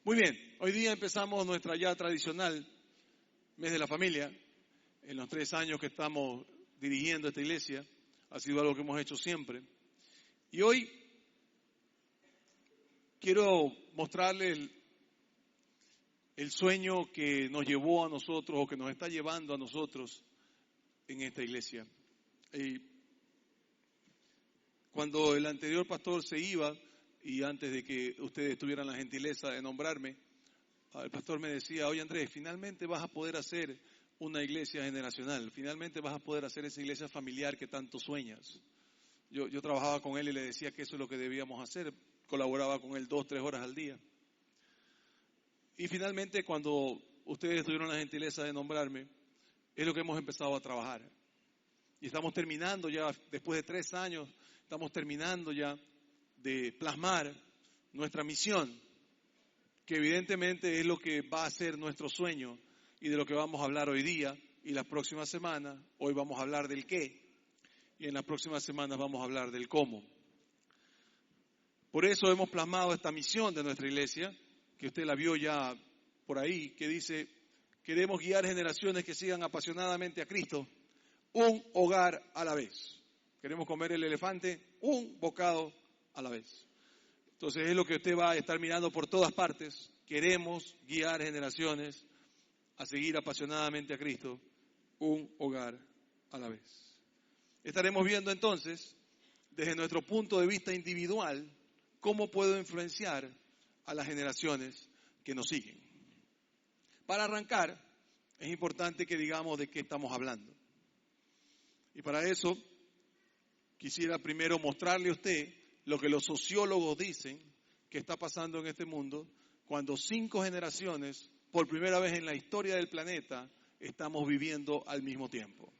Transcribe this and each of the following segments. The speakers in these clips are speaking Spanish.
Muy bien, hoy día empezamos nuestra ya tradicional mes de la familia. En los 3 años que estamos dirigiendo esta iglesia, ha sido algo que hemos hecho siempre. Y hoy quiero mostrarles el sueño que nos llevó a nosotros o que nos está llevando a nosotros en esta iglesia. Cuando el anterior pastor se iba, y antes de que ustedes tuvieran la gentileza de nombrarme, el pastor me decía: oye Andrés, finalmente vas a poder hacer una iglesia generacional, finalmente vas a poder hacer esa iglesia familiar que tanto sueñas. Yo trabajaba con él y le decía que eso es lo que debíamos hacer, colaboraba con él 2-3 horas al día. Y finalmente, cuando ustedes tuvieron la gentileza de nombrarme, es lo que hemos empezado a trabajar. Y estamos terminando ya, después de 3 años, estamos terminando ya de plasmar nuestra misión, que evidentemente es lo que va a ser nuestro sueño y de lo que vamos a hablar hoy día y las próximas semanas. Hoy vamos a hablar del qué y en las próximas semanas vamos a hablar del cómo. Por eso hemos plasmado esta misión de nuestra iglesia, que usted la vio ya por ahí, que dice: queremos guiar generaciones que sigan apasionadamente a Cristo, un hogar a la vez. Queremos comer el elefante un bocado a la vez. Entonces es lo que usted va a estar mirando por todas partes. Queremos guiar generaciones a seguir apasionadamente a Cristo, un hogar a la vez. Estaremos viendo entonces, desde nuestro punto de vista individual, cómo puedo influenciar a las generaciones que nos siguen. Para arrancar, es importante que digamos de qué estamos hablando. Y para eso, quisiera primero mostrarle a usted lo que los sociólogos dicen que está pasando en este mundo cuando 5 generaciones, por primera vez en la historia del planeta, estamos viviendo al mismo tiempo.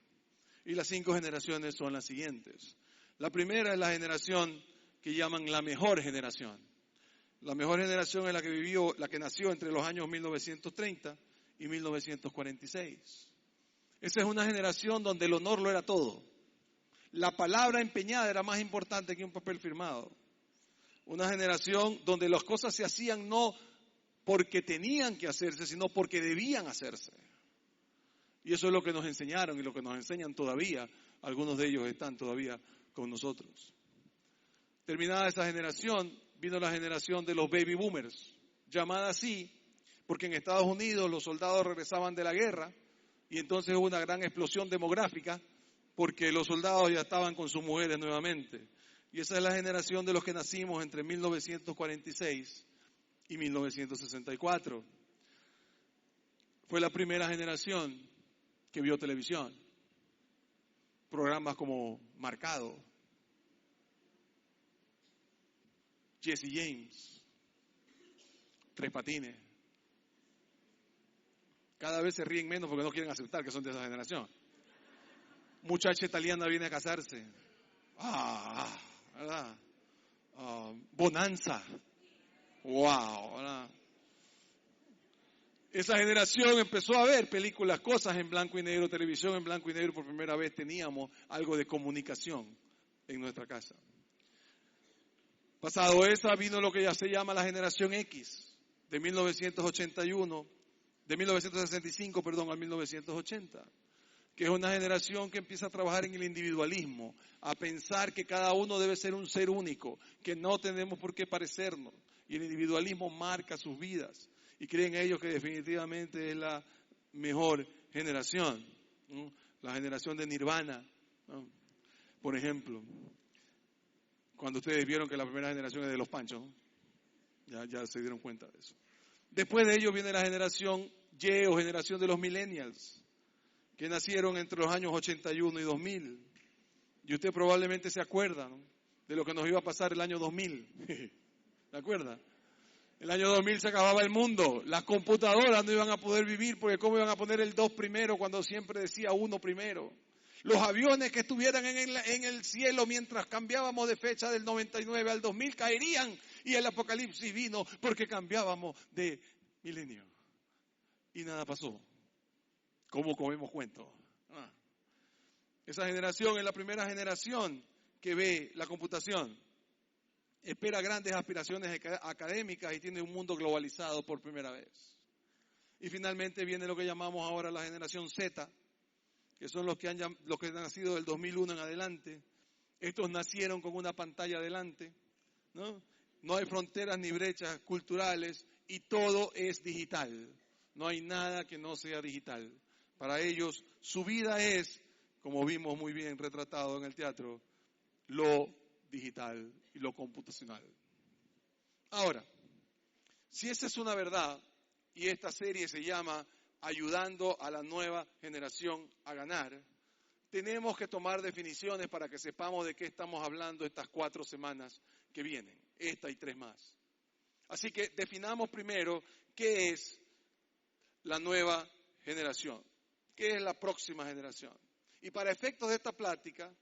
Y las 5 generaciones son las siguientes. La primera es la generación que llaman la mejor generación. La mejor generación es la que nació entre los años 1930 y 1946. Esa es una generación donde el honor lo era todo. La palabra empeñada era más importante que un papel firmado. Una generación donde las cosas se hacían no porque tenían que hacerse, sino porque debían hacerse. Y eso es lo que nos enseñaron y lo que nos enseñan todavía. Algunos de ellos están todavía con nosotros. Terminada esta generación, vino la generación de los baby boomers, llamada así porque en Estados Unidos los soldados regresaban de la guerra y entonces hubo una gran explosión demográfica porque los soldados ya estaban con sus mujeres nuevamente. Y esa es la generación de los que nacimos entre 1946 y 1964. Fue la primera generación que vio televisión. Programas como Marcado, Jesse James, Tres Patines. Cada vez se ríen menos porque no quieren aceptar que son de esa generación. Muchacha italiana viene a casarse. ¿Verdad? Bonanza. Wow, ¿verdad? Esa generación empezó a ver películas, cosas en blanco y negro, televisión en blanco y negro. Por primera vez teníamos algo de comunicación en nuestra casa. Pasado esa vino lo que ya se llama la generación X, de 1965, al 1980. Que es una generación que empieza a trabajar en el individualismo, a pensar que cada uno debe ser un ser único, que no tenemos por qué parecernos. Y el individualismo marca sus vidas. Y creen ellos que definitivamente es la mejor generación, ¿no? La generación de Nirvana, ¿no? Por ejemplo, cuando ustedes vieron que la primera generación es de los Panchos, ¿no? Ya se dieron cuenta de eso. Después de ello viene la generación Y o generación de los millennials, que nacieron entre los años 81 y 2000. Y usted probablemente se acuerda, ¿no?, de lo que nos iba a pasar el año 2000. ¿Se acuerda? El año 2000 se acababa el mundo. Las computadoras no iban a poder vivir porque ¿cómo iban a poner el 2 primero cuando siempre decía 1 primero? Los aviones que estuvieran en el cielo mientras cambiábamos de fecha del 99 al 2000 caerían y el apocalipsis vino porque cambiábamos de milenio. Y nada pasó. ¿Cómo comemos cuento? Esa generación es la primera generación que ve la computación. espera grandes aspiraciones académicas y tiene un mundo globalizado por primera vez. Y finalmente viene lo que llamamos ahora la generación Z, que son los que han nacido del 2001 en adelante. Estos nacieron con una pantalla adelante, ¿no? No hay fronteras ni brechas culturales y todo es digital. No hay nada que no sea digital. Para ellos, su vida es, como vimos muy bien retratado en el teatro, lo digital y lo computacional. Ahora, si esa es una verdad, y esta serie se llama Ayudando a la nueva generación a ganar, tenemos que tomar definiciones para que sepamos de qué estamos hablando estas 4 semanas que vienen, esta y 3 más. Así que definamos primero qué es la nueva generación, qué es la próxima generación. Y para efectos de esta plática,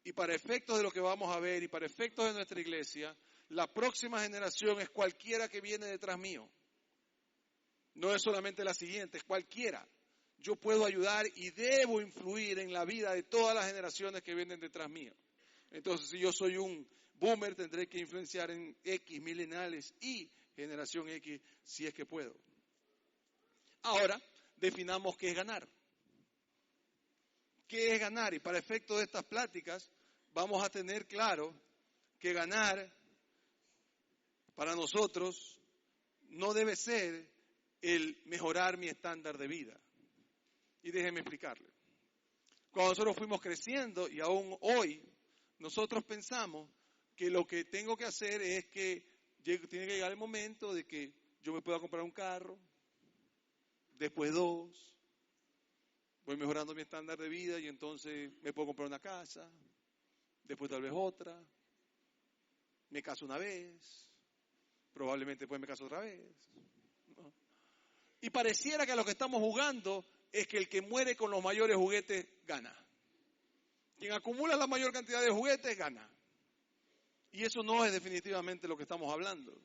y para efectos de lo que vamos a ver, y para efectos de nuestra iglesia, la próxima generación es cualquiera que viene detrás mío. No es solamente la siguiente, es cualquiera. Yo puedo ayudar y debo influir en la vida de todas las generaciones que vienen detrás mío. Entonces, si yo soy un boomer, tendré que influenciar en X, millennials y generación X, si es que puedo. Ahora, definamos qué es ganar. ¿Qué es ganar? Y para efectos de estas pláticas, vamos a tener claro que ganar para nosotros no debe ser el mejorar mi estándar de vida. Y déjenme explicarle. Cuando nosotros fuimos creciendo y aún hoy, nosotros pensamos que lo que tengo que hacer es que tiene que llegar el momento de que yo me pueda comprar un carro, después 2, voy mejorando mi estándar de vida y entonces me puedo comprar una casa, después tal vez otra, me caso una vez, probablemente después me caso otra vez, ¿no? Y pareciera que a lo que estamos jugando es que el que muere con los mayores juguetes gana. Quien acumula la mayor cantidad de juguetes gana. Y eso no es definitivamente lo que estamos hablando.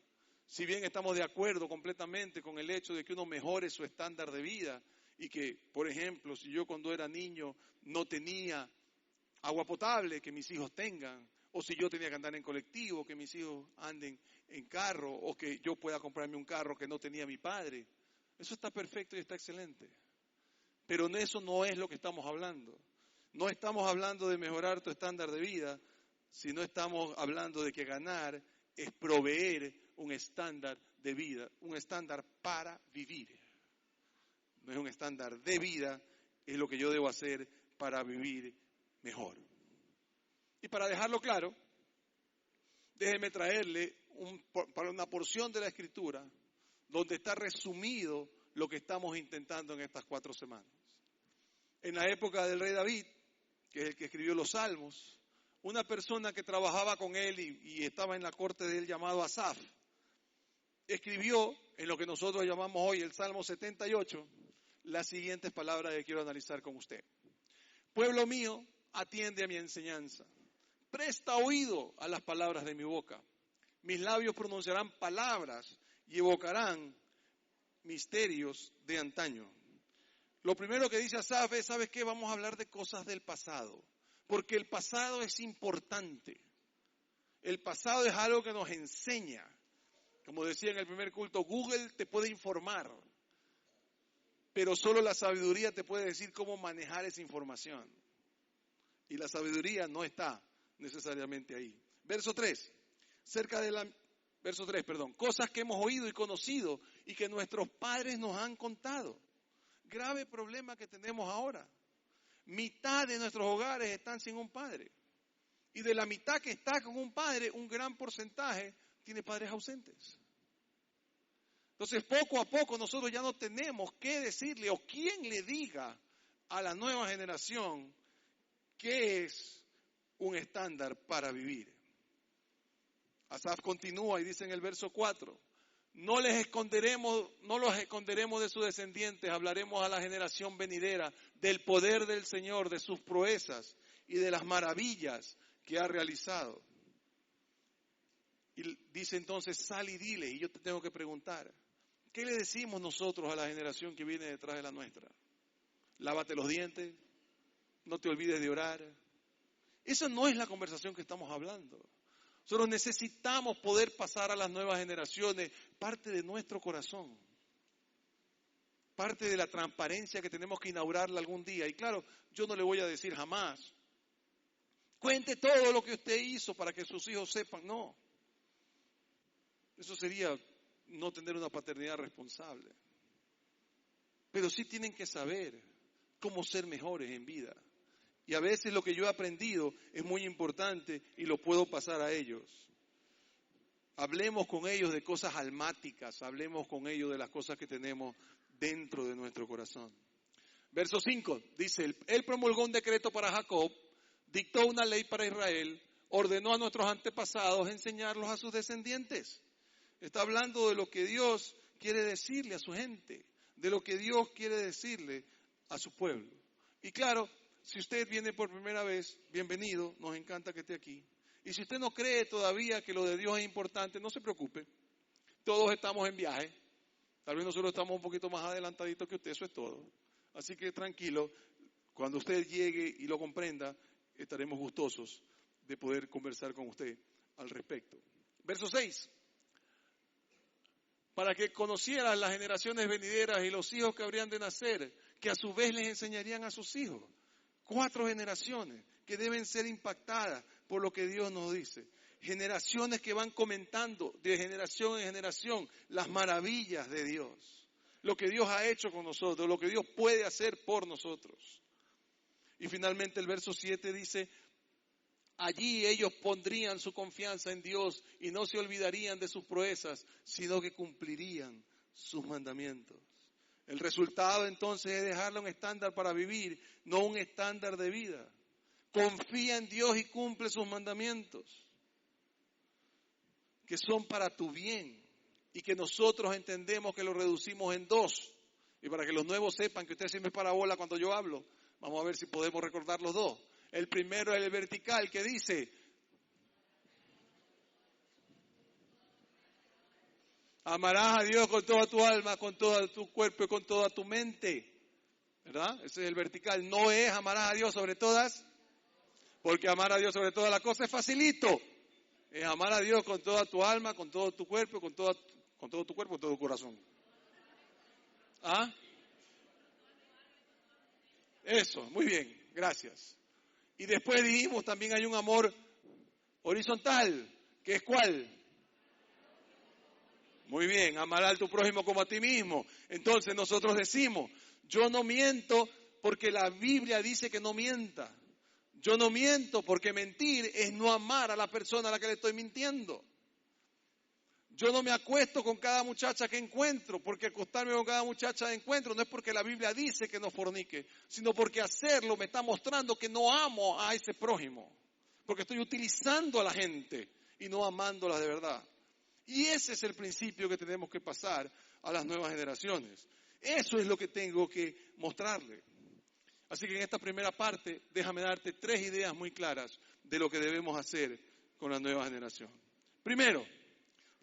Si bien estamos de acuerdo completamente con el hecho de que uno mejore su estándar de vida y que, por ejemplo, si yo cuando era niño no tenía agua potable, que mis hijos tengan, o si yo tenía que andar en colectivo, que mis hijos anden en carro, o que yo pueda comprarme un carro que no tenía mi padre. Eso está perfecto y está excelente. Pero eso no es lo que estamos hablando. No estamos hablando de mejorar tu estándar de vida, sino estamos hablando de que ganar es proveer un estándar de vida, un estándar para vivir. No es un estándar de vida, es lo que yo debo hacer para vivir mejor. Y para dejarlo claro, déjeme traerle para una porción de la Escritura donde está resumido lo que estamos intentando en estas 4 semanas. En la época del rey David, que es el que escribió los Salmos, una persona que trabajaba con él y estaba en la corte de él llamado Asaf, escribió en lo que nosotros llamamos hoy el Salmo 78, las siguientes palabras que quiero analizar con usted. Pueblo mío, atiende a mi enseñanza. Presta oído a las palabras de mi boca. Mis labios pronunciarán palabras y evocarán misterios de antaño. Lo primero que dice Asaf es, ¿sabes qué? Vamos a hablar de cosas del pasado, porque el pasado es importante. El pasado es algo que nos enseña. Como decía en el primer culto, Google te puede informar, pero solo la sabiduría te puede decir cómo manejar esa información. Y la sabiduría no está necesariamente ahí. Verso 3, cosas que hemos oído y conocido y que nuestros padres nos han contado. Grave problema que tenemos ahora. Mitad de nuestros hogares están sin un padre. Y de la mitad que está con un padre, un gran porcentaje tiene padres ausentes. Entonces, poco a poco nosotros ya no tenemos qué decirle o quién le diga a la nueva generación qué es un estándar para vivir. Asaf continúa y dice en el verso 4, no los esconderemos de sus descendientes, hablaremos a la generación venidera del poder del Señor, de sus proezas y de las maravillas que ha realizado. Y dice entonces, sal y dile, y yo te tengo que preguntar, ¿qué le decimos nosotros a la generación que viene detrás de la nuestra? Lávate los dientes, no te olvides de orar. Esa no es la conversación que estamos hablando. O Nosotros necesitamos poder pasar a las nuevas generaciones parte de nuestro corazón, parte de la transparencia que tenemos que inaugurarla algún día. Y claro, yo no le voy a decir jamás, cuente todo lo que usted hizo para que sus hijos sepan. No, eso sería no tener una paternidad responsable. Pero sí tienen que saber cómo ser mejores en vida. Y a veces lo que yo he aprendido es muy importante y lo puedo pasar a ellos. Hablemos con ellos de cosas almáticas, hablemos con ellos de las cosas que tenemos dentro de nuestro corazón. Verso 5 dice, Él promulgó un decreto para Jacob, dictó una ley para Israel, ordenó a nuestros antepasados enseñarlos a sus descendientes. Está hablando de lo que Dios quiere decirle a su gente, de lo que Dios quiere decirle a su pueblo. Y claro, si usted viene por primera vez, bienvenido, nos encanta que esté aquí. Y si usted no cree todavía que lo de Dios es importante, no se preocupe. Todos estamos en viaje. Tal vez nosotros estamos un poquito más adelantaditos que usted, eso es todo. Así que tranquilo, cuando usted llegue y lo comprenda, estaremos gustosos de poder conversar con usted al respecto. Verso 6. Para que conocieran las generaciones venideras y los hijos que habrían de nacer, que a su vez les enseñarían a sus hijos. 4 generaciones que deben ser impactadas por lo que Dios nos dice. Generaciones que van comentando de generación en generación las maravillas de Dios. Lo que Dios ha hecho con nosotros, lo que Dios puede hacer por nosotros. Y finalmente el verso 7 dice, allí ellos pondrían su confianza en Dios y no se olvidarían de sus proezas, sino que cumplirían sus mandamientos. El resultado entonces es dejarle un estándar para vivir, no un estándar de vida. Confía en Dios y cumple sus mandamientos, que son para tu bien y que nosotros entendemos que lo reducimos en 2. Y para que los nuevos sepan que usted siempre es parabola cuando yo hablo, vamos a ver si podemos recordar los 2. El primero es el vertical que dice, amarás a Dios con toda tu alma, con todo tu cuerpo y con toda tu mente. ¿Verdad? Ese es el vertical. No es amarás a Dios sobre todas, porque amar a Dios sobre todas las cosas es facilito. Es amar a Dios con toda tu alma, con todo tu cuerpo, con todo tu cuerpo, con todo tu corazón. ¿Ah? Eso, muy bien, gracias. Y después dijimos, también hay un amor horizontal, que es ¿cuál? Muy bien, amar a tu prójimo como a ti mismo. Entonces nosotros decimos, yo no miento porque la Biblia dice que no mienta. Yo no miento porque mentir es no amar a la persona a la que le estoy mintiendo. Yo no me acuesto con cada muchacha que encuentro, porque acostarme con cada muchacha que encuentro no es porque la Biblia dice que no fornique, sino porque hacerlo me está mostrando que no amo a ese prójimo, porque estoy utilizando a la gente y no amándola de verdad. Y ese es el principio que tenemos que pasar a las nuevas generaciones. Eso es lo que tengo que mostrarle. Así que en esta primera parte, déjame darte 3 ideas muy claras de lo que debemos hacer con la nueva generación. Primero,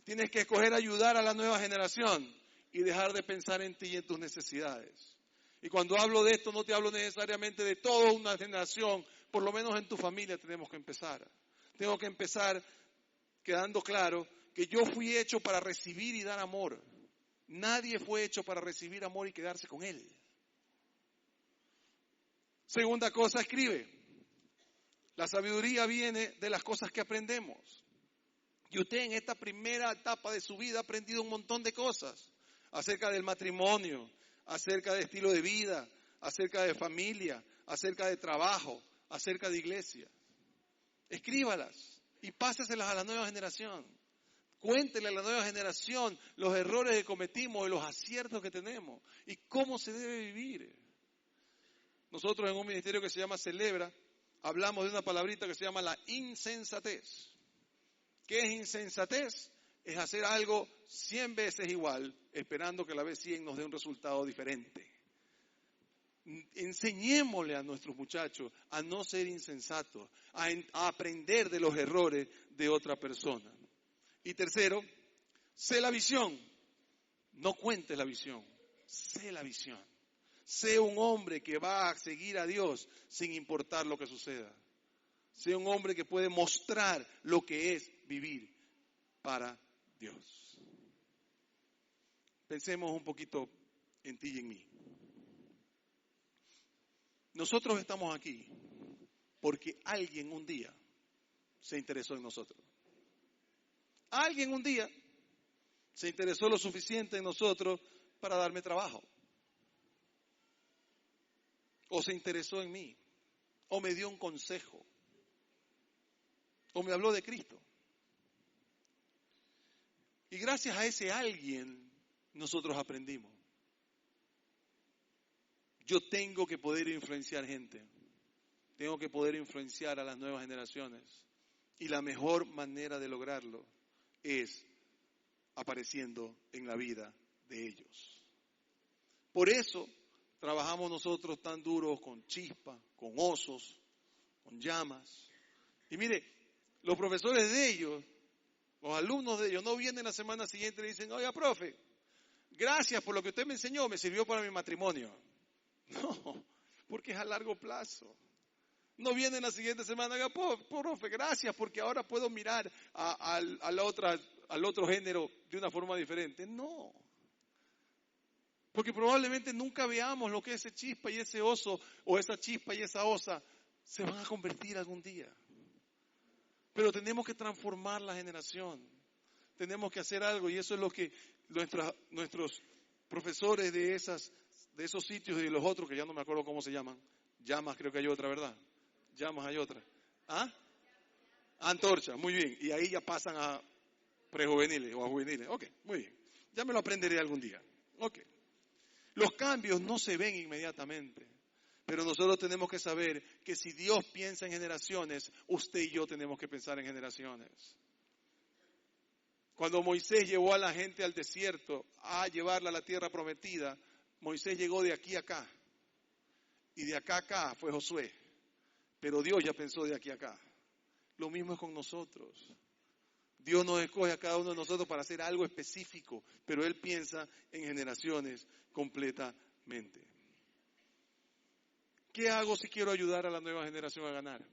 tienes que escoger ayudar a la nueva generación y dejar de pensar en ti y en tus necesidades. Y cuando hablo de esto, no te hablo necesariamente de toda una generación, por lo menos en tu familia tenemos que empezar. Tengo que empezar quedando claro que yo fui hecho para recibir y dar amor. Nadie fue hecho para recibir amor y quedarse con él. Segunda cosa, escribe. La sabiduría viene de las cosas que aprendemos. Y usted en esta primera etapa de su vida ha aprendido un montón de cosas acerca del matrimonio, acerca de estilo de vida, acerca de familia, acerca de trabajo, acerca de iglesia. Escríbalas y páseselas a la nueva generación. Cuéntele a la nueva generación los errores que cometimos y los aciertos que tenemos y cómo se debe vivir. Nosotros en un ministerio que se llama Celebra, hablamos de una palabrita que se llama la insensatez. ¿Qué es insensatez? Es hacer algo 100 veces igual, esperando que la vez 100 nos dé un resultado diferente. Enseñémosle a nuestros muchachos a no ser insensatos, a aprender de los errores de otra persona. Y tercero, sé la visión. No cuentes la visión, sé la visión. Sé un hombre que va a seguir a Dios sin importar lo que suceda. Sea un hombre que puede mostrar lo que es vivir para Dios. Pensemos un poquito en ti y en mí. Nosotros estamos aquí porque alguien un día se interesó en nosotros. Alguien un día se interesó lo suficiente en nosotros para darme trabajo. O se interesó en mí. O me dio un consejo. O me habló de Cristo. Y gracias a ese alguien nosotros aprendimos. Yo tengo que poder influenciar gente. Tengo que poder influenciar a las nuevas generaciones. Y la mejor manera de lograrlo es apareciendo en la vida de ellos. Por eso trabajamos nosotros tan duros con chispas, con osos, con llamas. Y mire, los profesores de ellos, los alumnos de ellos, no vienen la semana siguiente y le dicen, oiga, profe, gracias por lo que usted me enseñó, me sirvió para mi matrimonio. No, porque es a largo plazo. No vienen la siguiente semana, oiga, profe, gracias porque ahora puedo mirar al otro género de una forma diferente. No. Porque probablemente nunca veamos lo que ese chispa y ese oso, o esa chispa y esa osa, se van a convertir algún día. Pero tenemos que transformar la generación. Tenemos que hacer algo, y eso es lo que nuestros profesores de esos sitios y de los otros, que ya no me acuerdo cómo se llaman. Llamas, creo que hay otra, ¿verdad? Llamas hay otra. ¿Ah? Antorcha, muy bien. Y ahí ya pasan a prejuveniles o a juveniles. Ok, muy bien. Ya me lo aprenderé algún día. Ok. Los cambios no se ven inmediatamente, pero nosotros tenemos que saber que si Dios piensa en generaciones, usted y yo tenemos que pensar en generaciones. Cuando Moisés llevó a la gente al desierto a llevarla a la tierra prometida, Moisés llegó de aquí a acá, y de acá a acá fue Josué, pero Dios ya pensó de aquí a acá. Lo mismo es con nosotros. Dios nos escoge a cada uno de nosotros para hacer algo específico, pero Él piensa en generaciones completamente. ¿Qué hago si quiero ayudar a la nueva generación a ganar?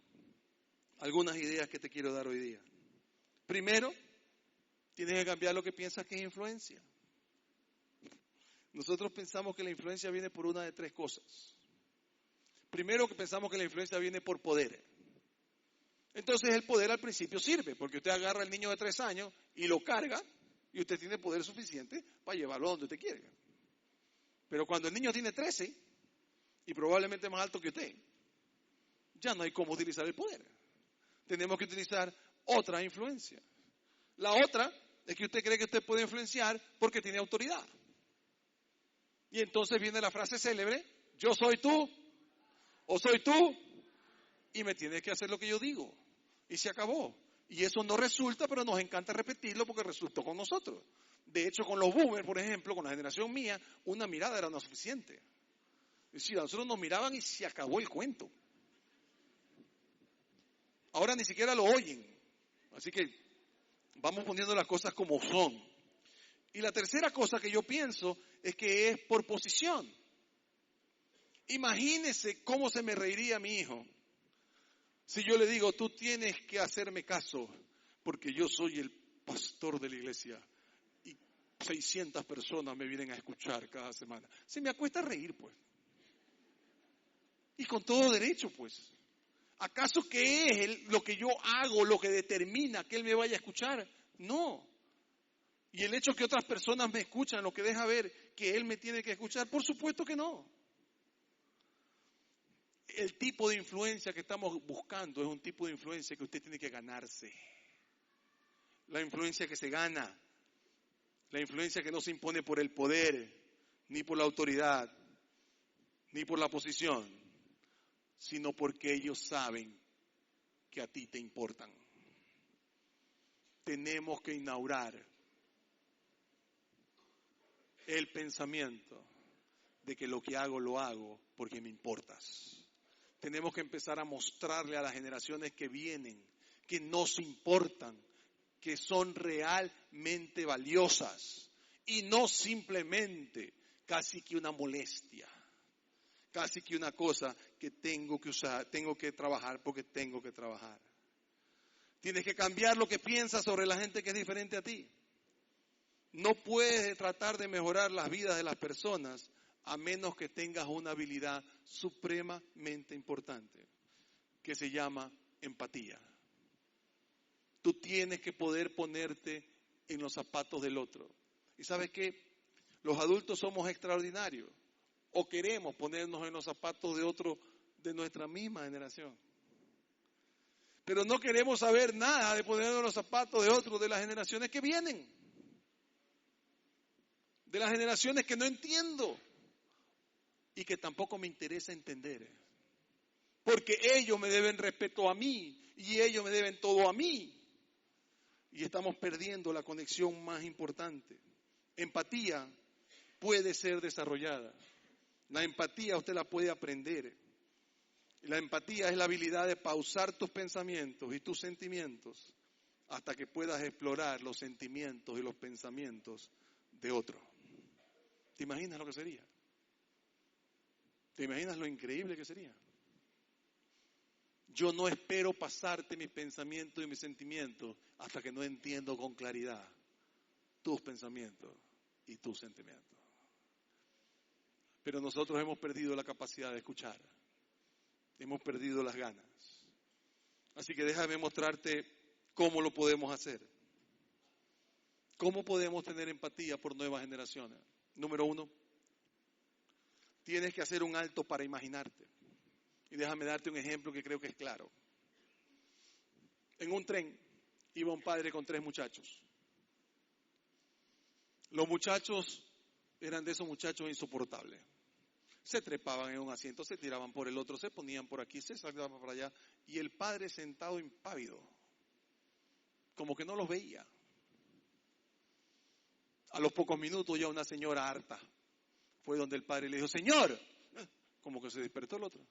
Algunas ideas que te quiero dar hoy día. Primero, tienes que cambiar lo que piensas que es influencia. Nosotros pensamos que la influencia viene por una de tres cosas. Primero, que pensamos que la influencia viene por poder. Entonces el poder al principio sirve, porque usted agarra al niño de 3 años y lo carga, y usted tiene poder suficiente para llevarlo a donde usted quiera. Pero cuando el niño tiene 13, y probablemente más alto que usted, ya no hay cómo utilizar el poder. Tenemos que utilizar otra influencia. La otra es que usted cree que usted puede influenciar porque tiene autoridad. Y entonces viene la frase célebre, yo soy tú, o soy tú, y me tienes que hacer lo que yo digo. Y se acabó. Y eso no resulta, pero nos encanta repetirlo porque resultó con nosotros. De hecho, con los boomers, por ejemplo, con la generación mía, una mirada era no suficiente. Es decir, a nosotros nos miraban y se acabó el cuento. Ahora ni siquiera lo oyen. Así que vamos poniendo las cosas como son. Y la tercera cosa que yo pienso es que es por posición. Imagínese cómo se me reiría mi hijo si yo le digo, tú tienes que hacerme caso porque yo soy el pastor de la iglesia y 600 personas me vienen a escuchar cada semana. Se me acuesta a reír, pues. Y con todo derecho, pues. ¿Acaso qué es lo que yo hago, lo que determina que él me vaya a escuchar? No. Y el hecho que otras personas me escuchan, lo que deja ver que él me tiene que escuchar, por supuesto que no. El tipo de influencia que estamos buscando es un tipo de influencia que usted tiene que ganarse. La influencia que se gana. La influencia que no se impone por el poder, ni por la autoridad, ni por la posición, sino porque ellos saben que a ti te importan. Tenemos que inaugurar el pensamiento de que lo que hago lo hago porque me importas. Tenemos que empezar a mostrarle a las generaciones que vienen que nos importan, que son realmente valiosas y no simplemente casi que una molestia, casi que una cosa que tengo que usar, tengo que trabajar porque tengo que trabajar. Tienes que cambiar lo que piensas sobre la gente que es diferente a ti. No puedes tratar de mejorar las vidas de las personas a menos que tengas una habilidad supremamente importante que se llama empatía. Tú tienes que poder ponerte en los zapatos del otro. ¿Y sabes qué? Los adultos somos extraordinarios o queremos ponernos en los zapatos de otro de nuestra misma generación. Pero no queremos saber nada de ponernos en los zapatos de otros de las generaciones que vienen. De las generaciones que no entiendo y que tampoco me interesa entender. Porque ellos me deben respeto a mí y ellos me deben todo a mí. Y estamos perdiendo la conexión más importante. Empatía puede ser desarrollada. La empatía usted la puede aprender. La empatía es la habilidad de pausar tus pensamientos y tus sentimientos hasta que puedas explorar los sentimientos y los pensamientos de otro. ¿Te imaginas lo que sería? ¿Te imaginas lo increíble que sería? Yo no espero pasarte mis pensamientos y mis sentimientos hasta que no entiendo con claridad tus pensamientos y tus sentimientos. Pero nosotros hemos perdido la capacidad de escuchar. Hemos perdido las ganas. Así que déjame mostrarte cómo lo podemos hacer. ¿Cómo podemos tener empatía por nuevas generaciones? Número 1, tienes que hacer un alto para imaginarte. Y déjame darte un ejemplo que creo que es claro. En un tren iba un padre con 3 muchachos. Los muchachos eran de esos muchachos insoportables. Se trepaban en un asiento, se tiraban por el otro, se ponían por aquí, se saltaban por allá. Y el padre sentado impávido, como que no los veía. A los pocos minutos ya una señora harta fue donde el padre le dijo, Señor, como que se despertó el otro.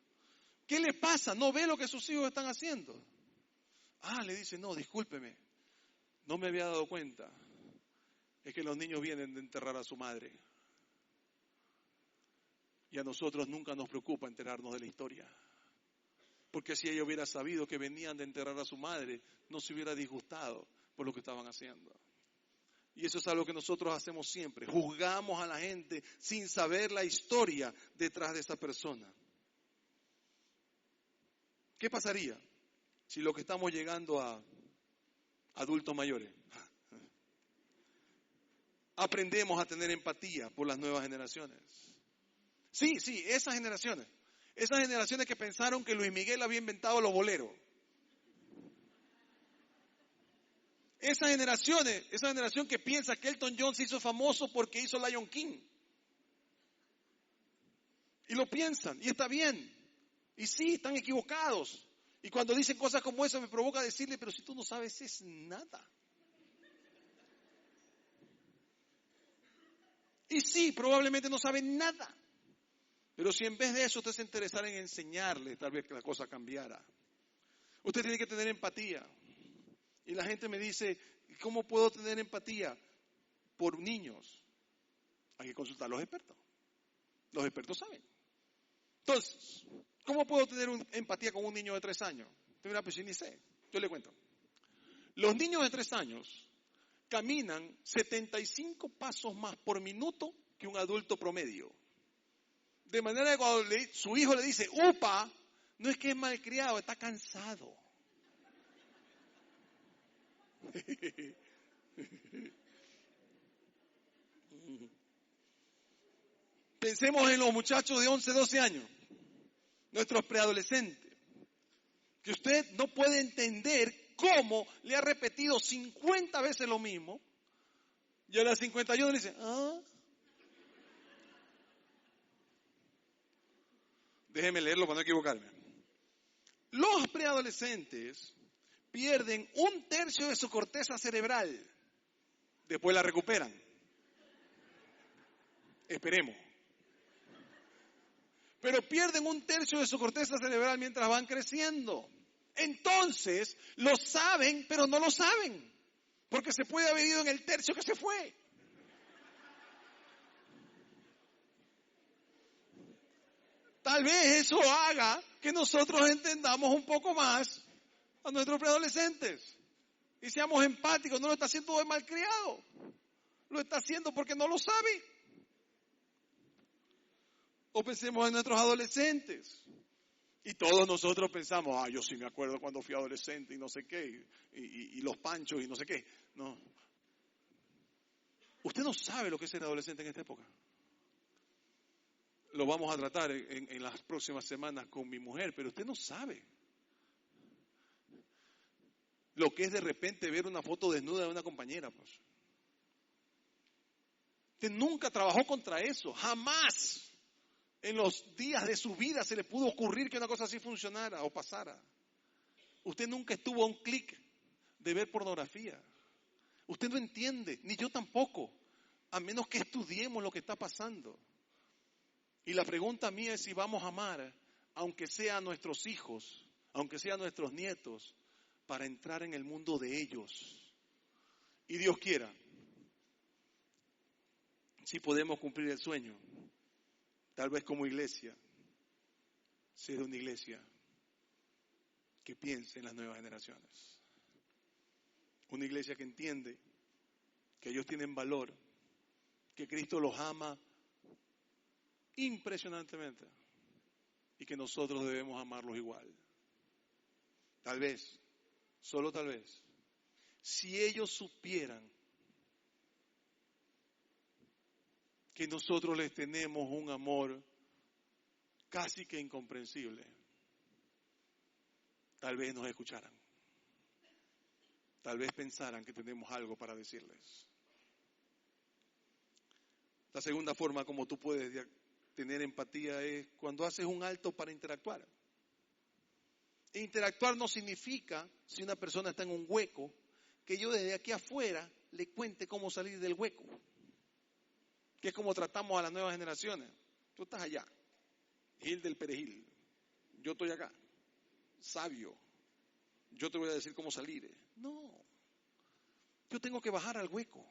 ¿Qué le pasa? ¿No ve lo que sus hijos están haciendo? Le dice, no, discúlpeme, no me había dado cuenta. Es que los niños vienen de enterrar a su madre. Y a nosotros nunca nos preocupa enterarnos de la historia. Porque si ella hubiera sabido que venían de enterrar a su madre, no se hubiera disgustado por lo que estaban haciendo. Y eso es algo que nosotros hacemos siempre. Juzgamos a la gente sin saber la historia detrás de esa persona. ¿Qué pasaría si lo que estamos llegando a adultos mayores? Aprendemos a tener empatía por las nuevas generaciones. Sí, esas generaciones. Esas generaciones que pensaron que Luis Miguel había inventado los boleros. Esa generación que piensa que Elton John se hizo famoso porque hizo Lion King. Y lo piensan, y está bien. Y sí, están equivocados. Y cuando dicen cosas como esa me provoca decirle, pero si tú no sabes es nada. Y sí, probablemente no saben nada. Pero si en vez de eso usted se interesara en enseñarle, tal vez que la cosa cambiara. Usted tiene que tener empatía. Y la gente me dice, ¿cómo puedo tener empatía por niños? Hay que consultar a los expertos. Los expertos saben. Entonces, ¿cómo puedo tener empatía con un niño de 3 años? Mira, pues ni sé. Yo le cuento. Los niños de 3 años caminan 75 pasos más por minuto que un adulto promedio. De manera que cuando su hijo le dice, ¡upa! No es que es malcriado, está cansado. Pensemos en los muchachos de 11, 12 años, nuestros preadolescentes, que usted no puede entender cómo le ha repetido 50 veces lo mismo, y a las 51 le dice, Déjeme leerlo para no equivocarme. Los preadolescentes pierden 1/3 de su corteza cerebral. Después la recuperan. Esperemos. Pero pierden 1/3 de su corteza cerebral mientras van creciendo. Entonces, lo saben, pero no lo saben. Porque se puede haber ido en el tercio que se fue. Tal vez eso haga que nosotros entendamos un poco más a nuestros preadolescentes y seamos empáticos. No lo está haciendo de malcriado, lo está haciendo porque no lo sabe. O pensemos en nuestros adolescentes. Y todos nosotros pensamos, yo sí me acuerdo cuando fui adolescente y no sé qué, y los panchos y no sé qué. No. Usted no sabe lo que es ser adolescente en esta época. Lo vamos a tratar en las próximas semanas con mi mujer, pero usted no sabe lo que es de repente ver una foto desnuda de una compañera. Pues. Usted nunca trabajó contra eso, jamás. En los días de su vida se le pudo ocurrir que una cosa así funcionara o pasara. Usted nunca estuvo a un clic de ver pornografía. Usted no entiende, ni yo tampoco, a menos que estudiemos lo que está pasando. Y la pregunta mía es si vamos a amar, aunque sea a nuestros hijos, aunque sea a nuestros nietos, para entrar en el mundo de ellos. Y Dios quiera, si podemos cumplir el sueño, tal vez como iglesia, ser una iglesia que piense en las nuevas generaciones. Una iglesia que entiende que ellos tienen valor, que Cristo los ama impresionantemente y que nosotros debemos amarlos igual. Tal vez, solo tal vez, si ellos supieran que nosotros les tenemos un amor casi que incomprensible, tal vez nos escucharan. Tal vez pensaran que tenemos algo para decirles. La segunda forma como tú puedes tener empatía es cuando haces un alto para interactuar. E interactuar no significa, si una persona está en un hueco, que yo desde aquí afuera le cuente cómo salir del hueco. Que es como tratamos a las nuevas generaciones. Tú estás allá, Gil del Perejil. Yo estoy acá, sabio. Yo te voy a decir cómo salir. No, yo tengo que bajar al hueco.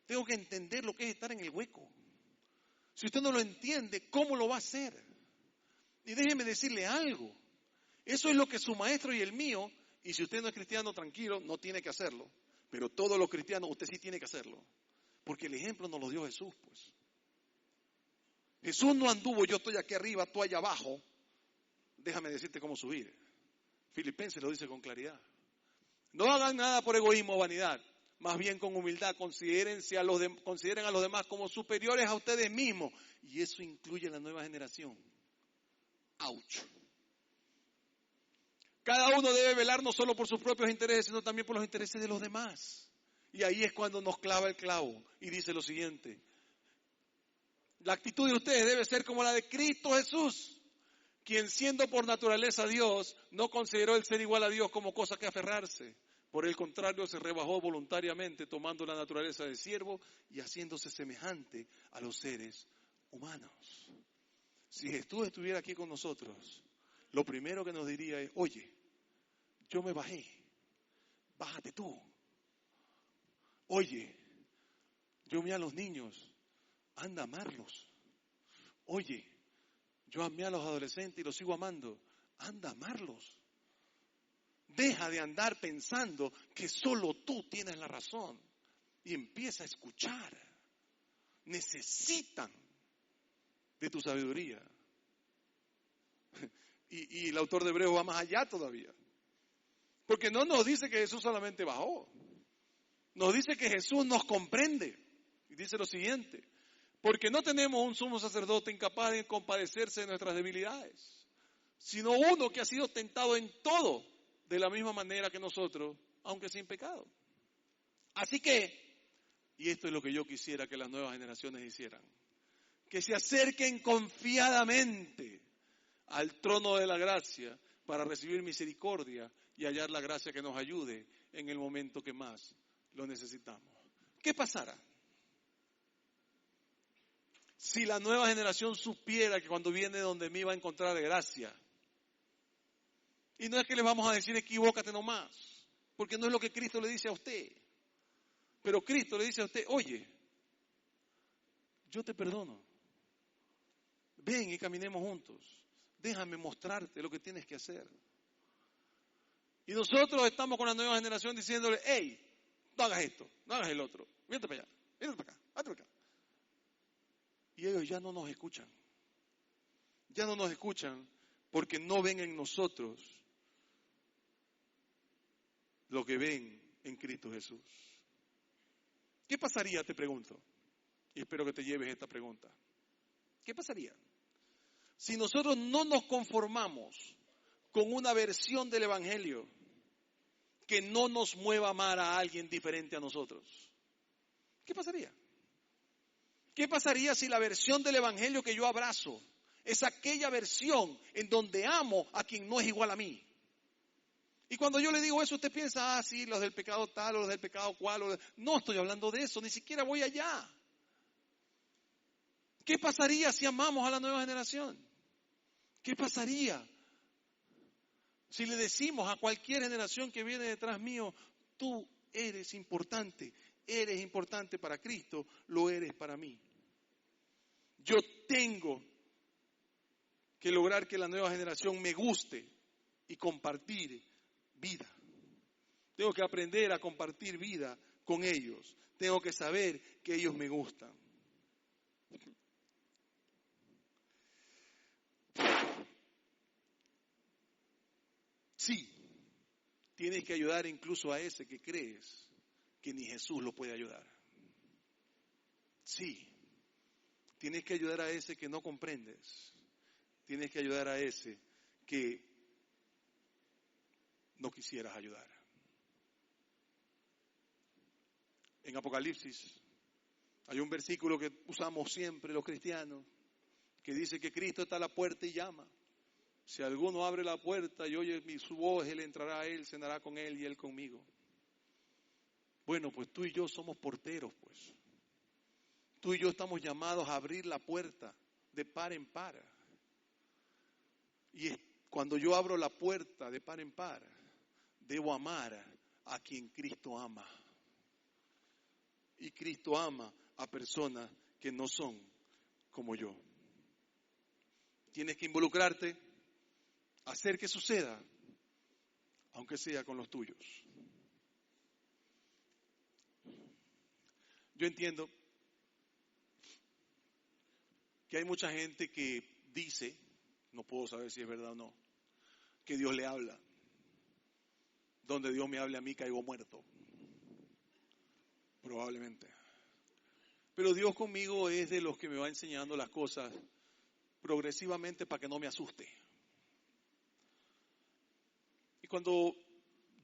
Tengo que entender lo que es estar en el hueco. Si usted no lo entiende, ¿cómo lo va a hacer? Y déjeme decirle algo. Eso es lo que su maestro y el mío, y si usted no es cristiano, tranquilo, no tiene que hacerlo. Pero todos los cristianos, usted sí tiene que hacerlo. Porque el ejemplo nos lo dio Jesús, pues. Jesús no anduvo, yo estoy aquí arriba, tú allá abajo. Déjame decirte cómo subir. Filipenses lo dice con claridad. No hagan nada por egoísmo o vanidad. Más bien con humildad, consideren a los demás como superiores a ustedes mismos. Y eso incluye a la nueva generación. ¡Auch! Cada uno debe velar no solo por sus propios intereses, sino también por los intereses de los demás. Y ahí es cuando nos clava el clavo y dice lo siguiente. La actitud de ustedes debe ser como la de Cristo Jesús, quien siendo por naturaleza Dios, no consideró el ser igual a Dios como cosa que aferrarse. Por el contrario, se rebajó voluntariamente, tomando la naturaleza de siervo y haciéndose semejante a los seres humanos. Si Jesús estuviera aquí con nosotros, lo primero que nos diría es, oye, yo me bajé, bájate tú. Oye, yo amé a los niños, anda a amarlos. Oye, yo amé a los adolescentes y los sigo amando, anda a amarlos. Deja de andar pensando que solo tú tienes la razón y empieza a escuchar. Necesitan de tu sabiduría. Y el autor de Hebreos va más allá todavía. Porque no nos dice que Jesús solamente bajó. Nos dice que Jesús nos comprende. Y dice lo siguiente. Porque no tenemos un sumo sacerdote incapaz de compadecerse de nuestras debilidades, sino uno que ha sido tentado en todo de la misma manera que nosotros, aunque sin pecado. Así que, y esto es lo que yo quisiera que las nuevas generaciones hicieran, que se acerquen confiadamente al trono de la gracia para recibir misericordia y hallar la gracia que nos ayude en el momento que más lo necesitamos. ¿Qué pasará si la nueva generación supiera que cuando viene donde mí va a encontrar gracia? Y no es que les vamos a decir equivócate nomás, porque no es lo que Cristo le dice a usted. Pero Cristo le dice a usted, oye, yo te perdono. ven y caminemos juntos. Déjame mostrarte lo que tienes que hacer. Y nosotros estamos con la nueva generación diciéndole, hey, no hagas esto, no hagas el otro, vente para allá, vente para acá, vente para acá. Y ellos ya no nos escuchan. Ya no nos escuchan porque no ven en nosotros lo que ven en Cristo Jesús. ¿Qué pasaría, te pregunto? Y espero que te lleves esta pregunta. ¿Qué pasaría si nosotros no nos conformamos con una versión del Evangelio que no nos mueva a amar a alguien diferente a nosotros? ¿Qué pasaría? ¿Qué pasaría si la versión del Evangelio que yo abrazo es aquella versión en donde amo a quien no es igual a mí? Y cuando yo le digo eso, usted piensa, sí, los del pecado tal o los del pecado cual. No estoy hablando de eso, ni siquiera voy allá. ¿Qué pasaría si amamos a la nueva generación? ¿Qué pasaría si le decimos a cualquier generación que viene detrás mío, tú eres importante para Cristo, lo eres para mí? Yo tengo que lograr que la nueva generación me guste y compartir vida. Tengo que aprender a compartir vida con ellos. Tengo que saber que ellos me gustan. Sí, tienes que ayudar incluso a ese que crees que ni Jesús lo puede ayudar. Sí, tienes que ayudar a ese que no comprendes. Tienes que ayudar a ese que no quisieras ayudar. En Apocalipsis hay un versículo que usamos siempre los cristianos que dice que Cristo está a la puerta y llama. Si alguno abre la puerta y oye su voz, Él entrará a Él, cenará con Él y Él conmigo. Bueno, pues tú y yo somos porteros, pues. Tú y yo estamos llamados a abrir la puerta de par en par. Y cuando yo abro la puerta de par en par, debo amar a quien Cristo ama. Y Cristo ama a personas que no son como yo. Tienes que involucrarte, hacer que suceda, aunque sea con los tuyos. Yo entiendo que hay mucha gente que dice, no puedo saber si es verdad o no, que Dios le habla. Donde Dios me hable a mí caigo muerto. Probablemente. Pero Dios conmigo es de los que me va enseñando las cosas progresivamente para que no me asuste. Y cuando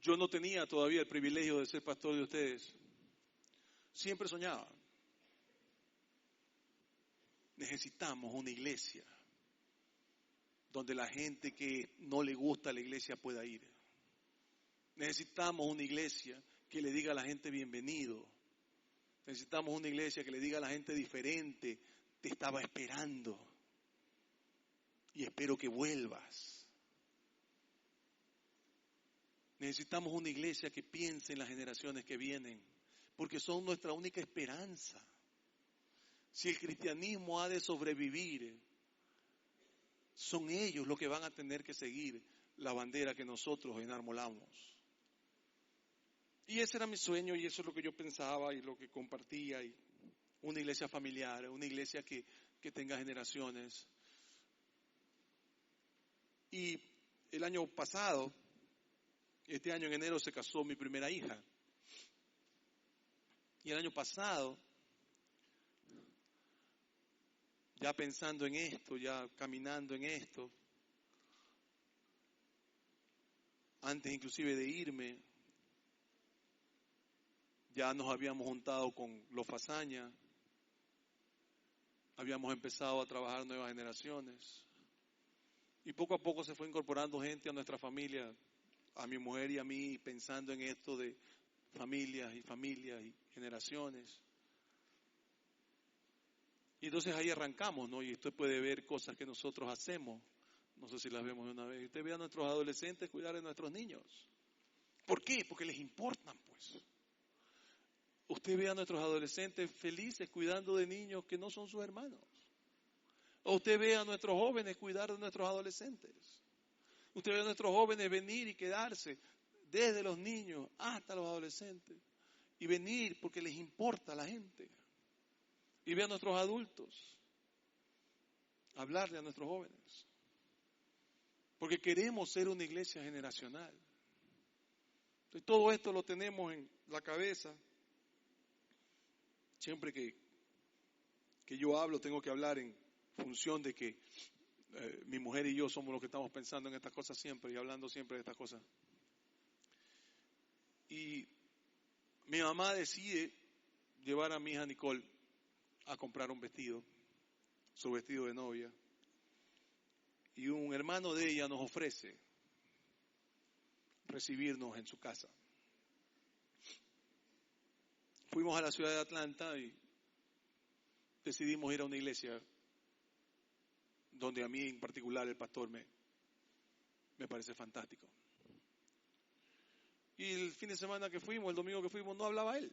yo no tenía todavía el privilegio de ser pastor de ustedes, siempre soñaba. Necesitamos una iglesia donde la gente que no le gusta la iglesia pueda ir. Necesitamos una iglesia que le diga a la gente bienvenido. Necesitamos una iglesia que le diga a la gente diferente, te estaba esperando y espero que vuelvas. Necesitamos una iglesia que piense en las generaciones que vienen, porque son nuestra única esperanza. Si el cristianismo ha de sobrevivir, son ellos los que van a tener que seguir la bandera que nosotros enarbolamos. Y ese era mi sueño y eso es lo que yo pensaba y lo que compartía. Y una iglesia familiar, una iglesia que tenga generaciones. Y el año pasado, este año en enero se casó mi primera hija. Y el año pasado, ya pensando en esto, ya caminando en esto, antes inclusive de irme, ya nos habíamos juntado con los Fazaña, habíamos empezado a trabajar nuevas generaciones y poco a poco se fue incorporando gente a nuestra familia, a mi mujer y a mí, pensando en esto de familias y generaciones. Y entonces ahí arrancamos, ¿no? Y usted puede ver cosas que nosotros hacemos, no sé si las vemos de una vez. Usted ve a nuestros adolescentes cuidar de nuestros niños. ¿Por qué? Porque les importan, pues. Usted ve a nuestros adolescentes felices cuidando de niños que no son sus hermanos. O usted ve a nuestros jóvenes cuidar de nuestros adolescentes. Usted ve a nuestros jóvenes venir y quedarse desde los niños hasta los adolescentes. Y venir porque les importa a la gente. Y ve a nuestros adultos hablarle a nuestros jóvenes. Porque queremos ser una iglesia generacional. Entonces, todo esto lo tenemos en la cabeza. Siempre que yo hablo, tengo que hablar en función de que mi mujer y yo somos los que estamos pensando en estas cosas siempre y hablando siempre de estas cosas. Y mi mamá decide llevar a mi hija Nicole a comprar un vestido, su vestido de novia. Y un hermano de ella nos ofrece recibirnos en su casa. Fuimos a la ciudad de Atlanta y decidimos ir a una iglesia donde a mí en particular el pastor me parece fantástico. Y el fin de semana que fuimos, el domingo que fuimos, no hablaba él.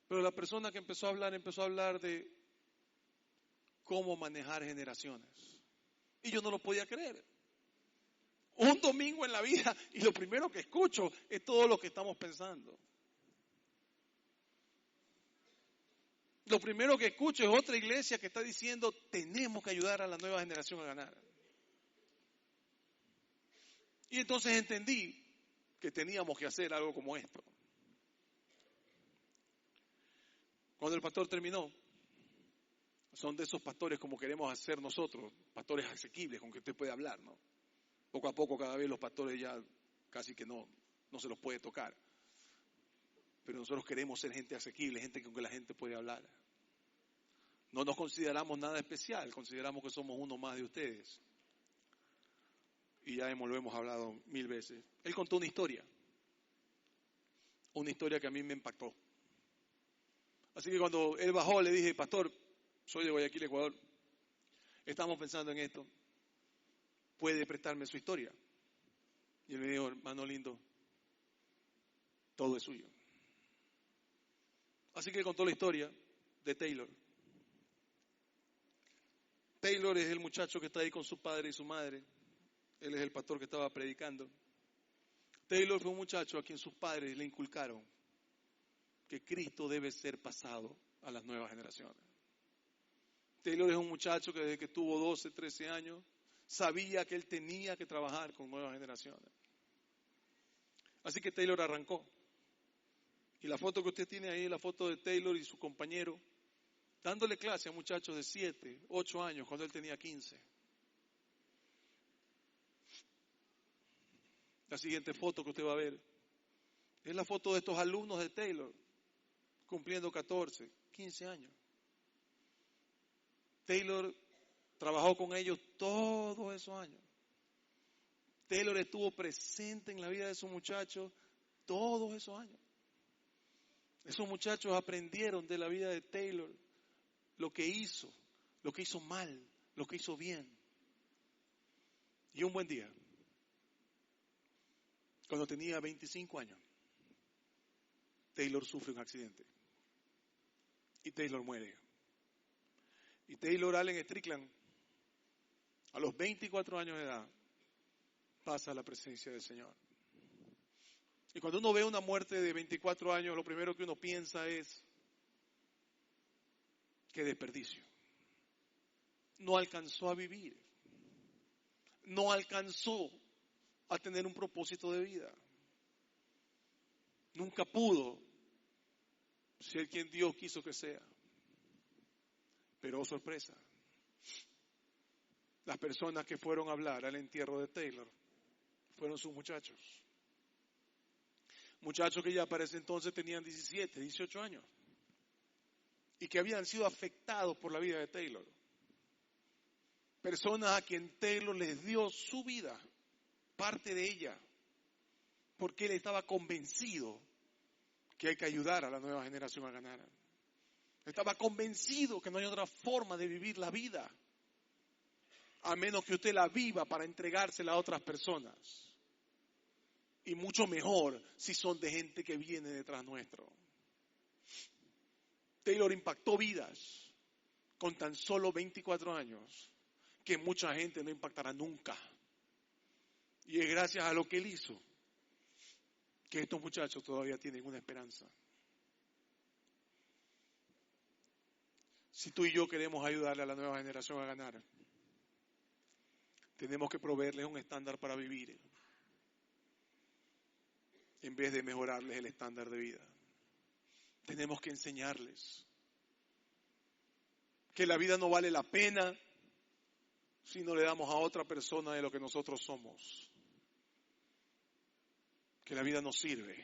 Pero la persona que empezó a hablar de cómo manejar generaciones. Y yo no lo podía creer. Un domingo en la vida y lo primero que escucho es todo lo que estamos pensando. Lo primero que escucho es otra iglesia que está diciendo tenemos que ayudar a la nueva generación a ganar. Y entonces entendí que teníamos que hacer algo como esto. Cuando el pastor terminó, son de esos pastores como queremos hacer nosotros, pastores asequibles con que usted puede hablar, ¿no? Poco a poco cada vez los pastores ya casi que no se los puede tocar. Pero nosotros queremos ser gente asequible, gente con que la gente puede hablar. No nos consideramos nada especial, consideramos que somos uno más de ustedes. Y ya lo hemos hablado 1000 veces. Él contó una historia que a mí me impactó. Así que cuando él bajó le dije, pastor, soy de Guayaquil, Ecuador, estamos pensando en esto, ¿puede prestarme su historia? Y él me dijo, hermano lindo, todo es suyo. Así que contó la historia de Taylor. Taylor es el muchacho que está ahí con su padre y su madre. Él es el pastor que estaba predicando. Taylor fue un muchacho a quien sus padres le inculcaron que Cristo debe ser pasado a las nuevas generaciones. Taylor es un muchacho que desde que tuvo 12, 13 años, sabía que él tenía que trabajar con nuevas generaciones. Así que Taylor arrancó. Y la foto que usted tiene ahí es la foto de Taylor y su compañero, dándole clase a muchachos de 7, 8 años, cuando él tenía 15. La siguiente foto que usted va a ver es la foto de estos alumnos de Taylor, cumpliendo 14, 15 años. Taylor trabajó con ellos todos esos años. Taylor estuvo presente en la vida de esos muchachos todos esos años. Esos muchachos aprendieron de la vida de Taylor lo que hizo mal, lo que hizo bien. Y un buen día, cuando tenía 25 años, Taylor sufre un accidente. Y Taylor muere. Y Taylor Allen Strickland, a los 24 años de edad, pasa a la presencia del Señor. Y cuando uno ve una muerte de 24 años, lo primero que uno piensa es, qué desperdicio. No alcanzó a vivir. No alcanzó a tener un propósito de vida. Nunca pudo ser quien Dios quiso que sea. Pero oh, sorpresa, las personas que fueron a hablar al entierro de Taylor fueron sus muchachos. Muchachos que ya para ese entonces tenían 17, 18 años. Y que habían sido afectados por la vida de Taylor. Personas a quien Taylor les dio su vida, parte de ella, porque él estaba convencido que hay que ayudar a la nueva generación a ganar. Estaba convencido que no hay otra forma de vivir la vida, a menos que usted la viva para entregársela a otras personas. Y mucho mejor si son de gente que viene detrás nuestro. Taylor impactó vidas con tan solo 24 años, que mucha gente no impactará nunca. Y es gracias a lo que él hizo que estos muchachos todavía tienen una esperanza. Si tú y yo queremos ayudarle a la nueva generación a ganar, tenemos que proveerles un estándar para vivir, en vez de mejorarles el estándar de vida. Tenemos que enseñarles que la vida no vale la pena si no le damos a otra persona de lo que nosotros somos. Que la vida no sirve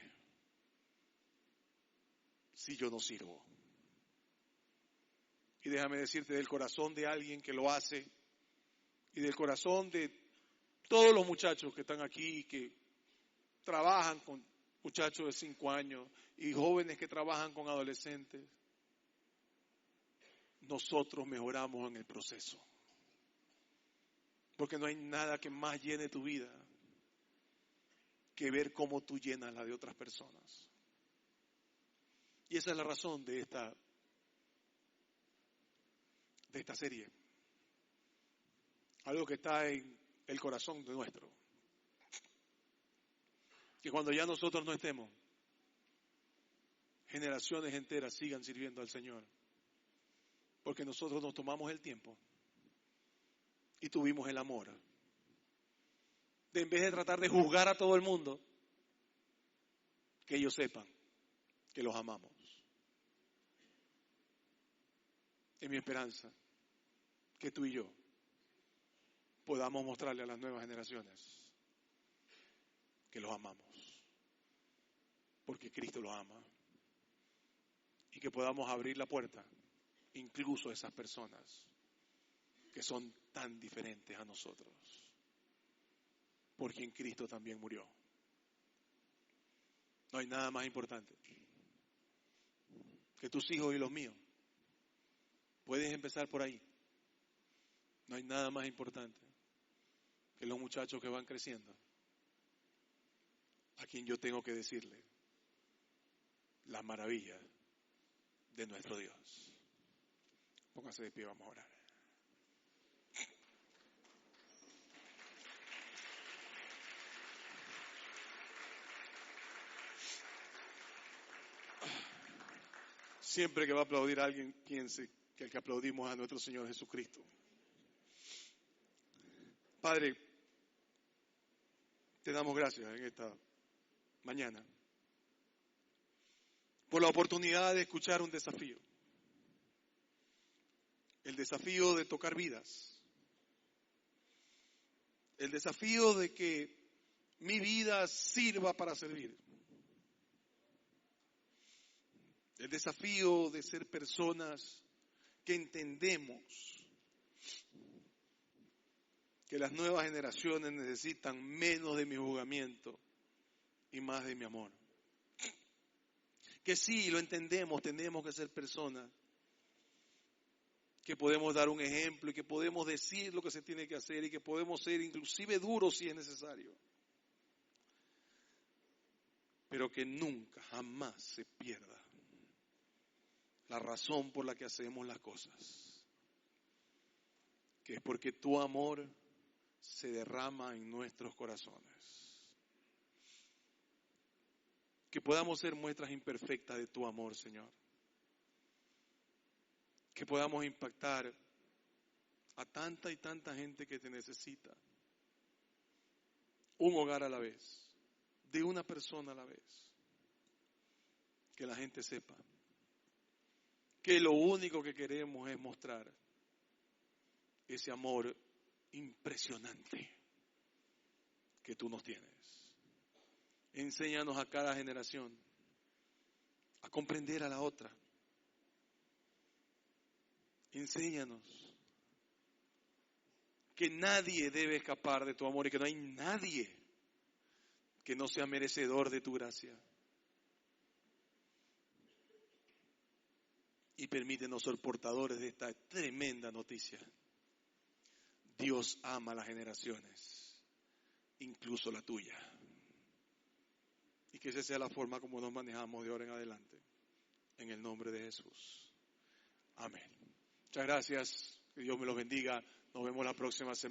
si yo no sirvo. Y déjame decirte, del corazón de alguien que lo hace y del corazón de todos los muchachos que están aquí, que trabajan con muchachos de 5 años y jóvenes que trabajan con adolescentes, nosotros mejoramos en el proceso. Porque no hay nada que más llene tu vida que ver cómo tú llenas la de otras personas. Y esa es la razón de esta serie. Algo que está en el corazón de nuestro. Que cuando ya nosotros no estemos, generaciones enteras sigan sirviendo al Señor. Porque nosotros nos tomamos el tiempo y tuvimos el amor. De en vez de tratar de juzgar a todo el mundo, que ellos sepan que los amamos. Es mi esperanza que tú y yo podamos mostrarle a las nuevas generaciones que los amamos. Porque Cristo los ama. Y que podamos abrir la puerta incluso a esas personas que son tan diferentes a nosotros. Por quien Cristo también murió. No hay nada más importante que tus hijos y los míos. Puedes empezar por ahí. No hay nada más importante que los muchachos que van creciendo, a quien yo tengo que decirle las maravillas de nuestro Dios. Póngase de pie, vamos a orar. Siempre que va a aplaudir a alguien, piense que el que aplaudimos es a nuestro Señor Jesucristo. Padre, te damos gracias en esta mañana por la oportunidad de escuchar un desafío. El desafío de tocar vidas. El desafío de que mi vida sirva para servir. El desafío de ser personas que entendemos que las nuevas generaciones necesitan menos de mi juzgamiento y más de mi amor. Que sí, lo entendemos, tenemos que ser personas que podemos dar un ejemplo y que podemos decir lo que se tiene que hacer y que podemos ser inclusive duros si es necesario. Pero que nunca, jamás se pierda la razón por la que hacemos las cosas. Que es porque tu amor se derrama en nuestros corazones. Que podamos ser muestras imperfectas de tu amor, Señor. Que podamos impactar a tanta y tanta gente que te necesita. Un hogar a la vez, de una persona a la vez. Que la gente sepa que lo único que queremos es mostrar ese amor impresionante que tú nos tienes. Enséñanos a cada generación a comprender a la otra. Enséñanos que nadie debe escapar de tu amor y que no hay nadie que no sea merecedor de tu gracia. Y permítenos ser portadores de esta tremenda noticia. Dios ama a las generaciones, incluso la tuya. Y que esa sea la forma como nos manejamos de ahora en adelante. En el nombre de Jesús. Amén. Muchas gracias. Que Dios me los bendiga. Nos vemos la próxima semana.